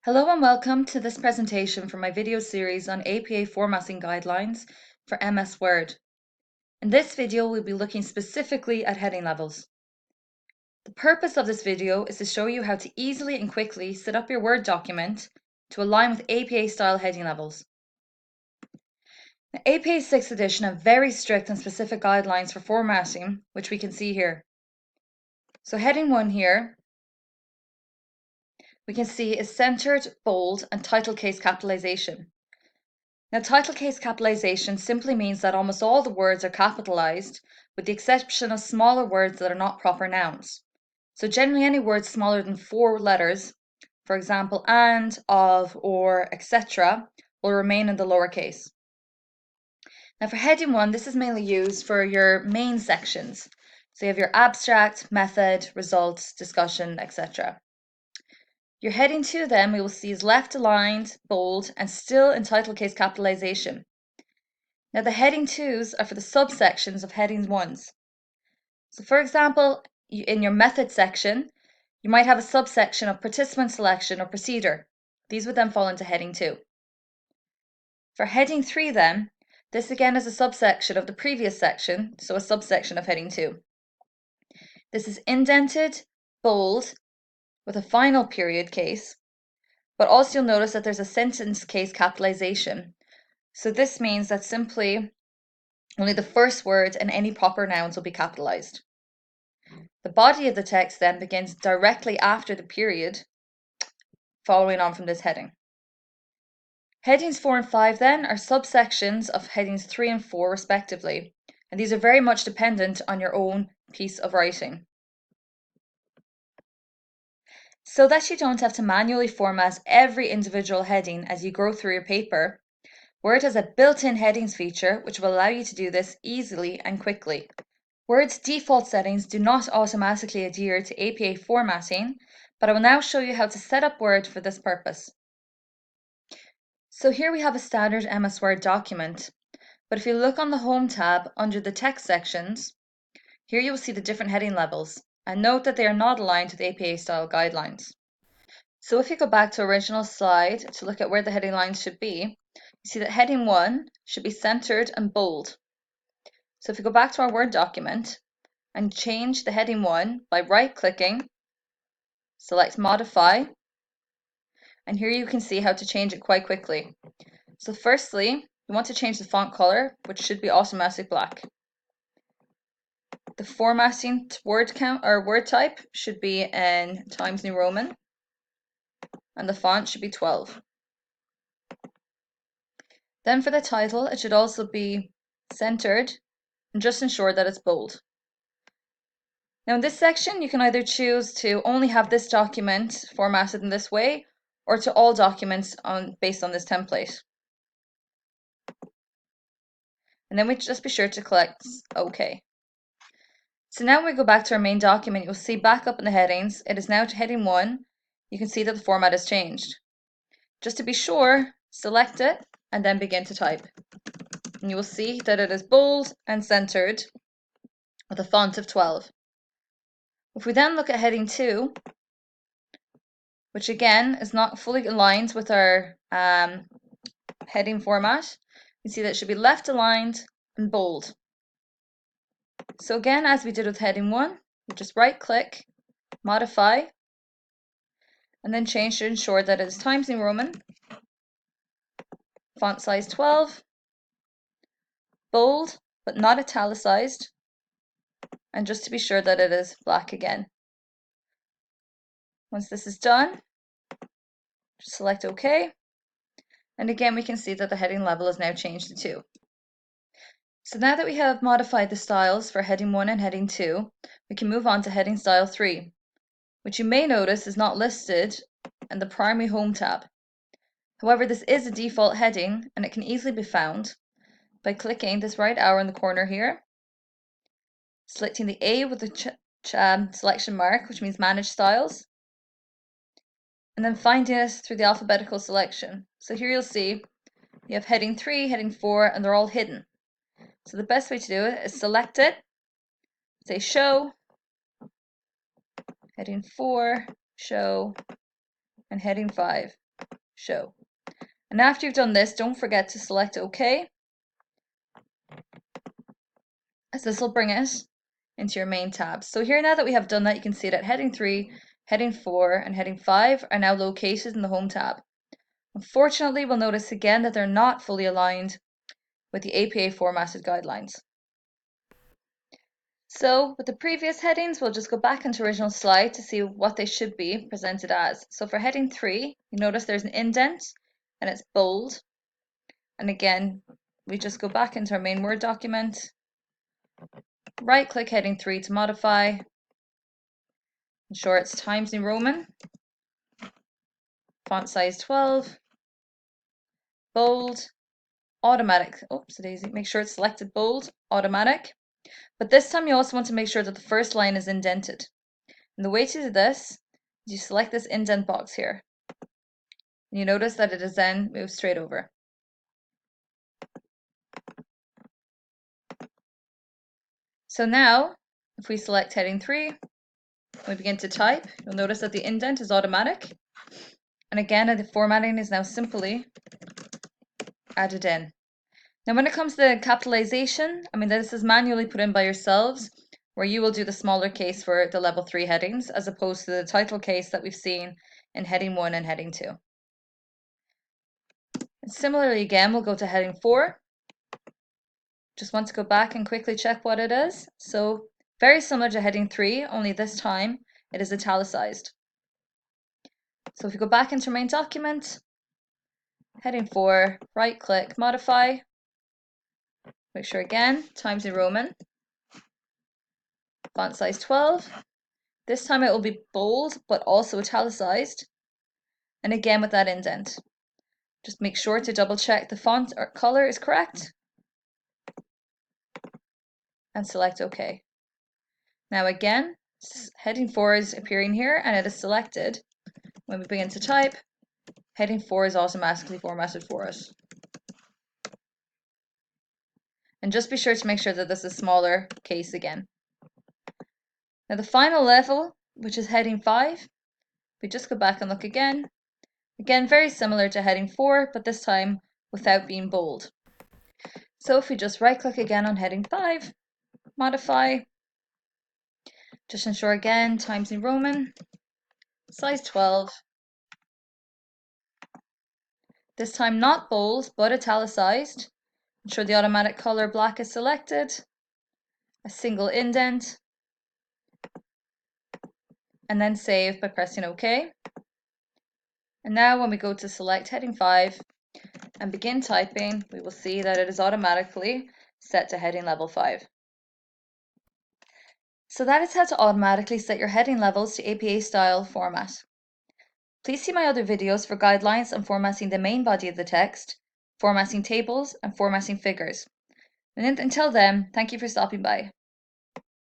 Hello and welcome to this presentation from my video series on APA formatting guidelines for MS Word. In this video, we'll be looking specifically at heading levels. The purpose of this video is to show you how to easily and quickly set up your Word document to align with APA style heading levels. The APA 6th edition have very strict and specific guidelines for formatting, which we can see here. So heading 1 here, we can see is centered, bold, and title case capitalization. Now, title case capitalization simply means that almost all the words are capitalized, with the exception of smaller words that are not proper nouns. So generally any words smaller than 4 letters, for example, and, of, or, etc., will remain in the lowercase. Now for heading 1, this is mainly used for your main sections. So you have your abstract, method, results, discussion, etc. Your heading 2 then we will see is left aligned, bold, and still in title case capitalization. Now the heading 2s are for the subsections of heading 1s. So for example, in your method section, you might have a subsection of participant selection or procedure. These would then fall into heading 2. For heading 3 then, this again is a subsection of the previous section, so a subsection of heading 2. This is indented, bold, with a final period case, but also you'll notice that there's a sentence case capitalization. So this means that simply only the first word and any proper nouns will be capitalized. The body of the text then begins directly after the period, following on from this heading. Headings 4 and 5 then are subsections of headings 3 and 4 respectively, and these are very much dependent on your own piece of writing. So that you don't have to manually format every individual heading as you go through your paper, Word has a built-in headings feature which will allow you to do this easily and quickly. Word's default settings do not automatically adhere to APA formatting, but I will now show you how to set up Word for this purpose. So here we have a standard MS Word document, but if you look on the Home tab under the text sections, here you will see the different heading levels, and note that they are not aligned with APA style guidelines. So if you go back to original slide to look at where the heading lines should be, you see that heading 1 should be centered and bold. So if we go back to our Word document and change the heading 1 by right-clicking, select Modify, and here you can see how to change it quite quickly. So firstly, you want to change the font color, which should be automatic black. The formatting word count or word type should be in Times New Roman, and the font should be 12. Then for the title, it should also be centered and just ensure that it's bold. Now in this section, you can either choose to only have this document formatted in this way or to all documents based on this template. And then we just be sure to click OK. So now when we go back to our main document, you'll see back up in the headings, it is now to heading 1. You can see that the format has changed. Just to be sure, select it and then begin to type. And you will see that it is bold and centered with a font of 12. If we then look at heading 2, which again is not fully aligned with our heading format, you see that it should be left aligned and bold. So again, as we did with heading 1, we just right click, modify, and then change to ensure that it is Times New Roman, font size 12, bold but not italicized, and just to be sure that it is black again. Once this is done, select OK, and again we can see that the heading level is now changed to 2. So now that we have modified the styles for heading 1 and heading 2, we can move on to heading style 3, which you may notice is not listed in the primary Home tab. However, this is a default heading and it can easily be found by clicking this right arrow in the corner here, selecting the A with the selection mark, which means Manage Styles, and then finding it through the alphabetical selection. So here you'll see you have heading 3, heading 4, and they're all hidden. So the best way to do it is select it, say Show, heading 4, Show, and heading 5. show. And after you've done this, don't forget to select OK, as this will bring it into your main tab. So here, now that we have done that, you can see that heading 3, heading 4, and heading 5 are now located in the Home tab. Unfortunately, we'll notice again that they're not fully aligned with the APA formatted guidelines. So with the previous headings, we'll just go back into original slide to see what they should be presented as. So for heading 3, you notice there's an indent and it's bold. And again, we just go back into our main Word document, right click heading 3 to modify, ensure it's Times New Roman, font size 12, bold, automatic. Oops, daisy. Make sure it's selected bold, automatic. But this time you also want to make sure that the first line is indented. And the way to do this is you select this indent box here. And you notice that it is then moved straight over. So now, if we select heading 3, and we begin to type, you'll notice that the indent is automatic. And again, the formatting is now simply added in. Now when it comes to capitalization, this is manually put in by yourselves, where you will do the smaller case for the level 3 headings, as opposed to the title case that we've seen in heading 1 and heading 2. And similarly, again, we'll go to heading 4. Just want to go back and quickly check what it is. So very similar to heading 3, only this time it is italicized. So if you go back into main document, heading 4, right click, modify, make sure again, Times New Roman, font size 12. This time it will be bold, but also italicized. And again with that indent. Just make sure to double check the font or color is correct. And select OK. Now again, heading 4 is appearing here and it is selected. When we begin to type, heading 4 is automatically formatted for us. And just be sure to make sure that this is smaller case again. Now the final level, which is heading 5, we just go back and look again. Again, very similar to heading 4, but this time without being bold. So if we just right click again on heading 5, modify, just ensure again, Times New Roman, size 12. This time not bold, but italicized. Ensure the automatic color black is selected, a single indent, and then save by pressing OK. And now when we go to select heading 5 and begin typing, we will see that it is automatically set to heading level 5. So that is how to automatically set your heading levels to APA style format. Please see my other videos for guidelines on formatting the main body of the text, formatting tables, and formatting figures. And until then, thank you for stopping by.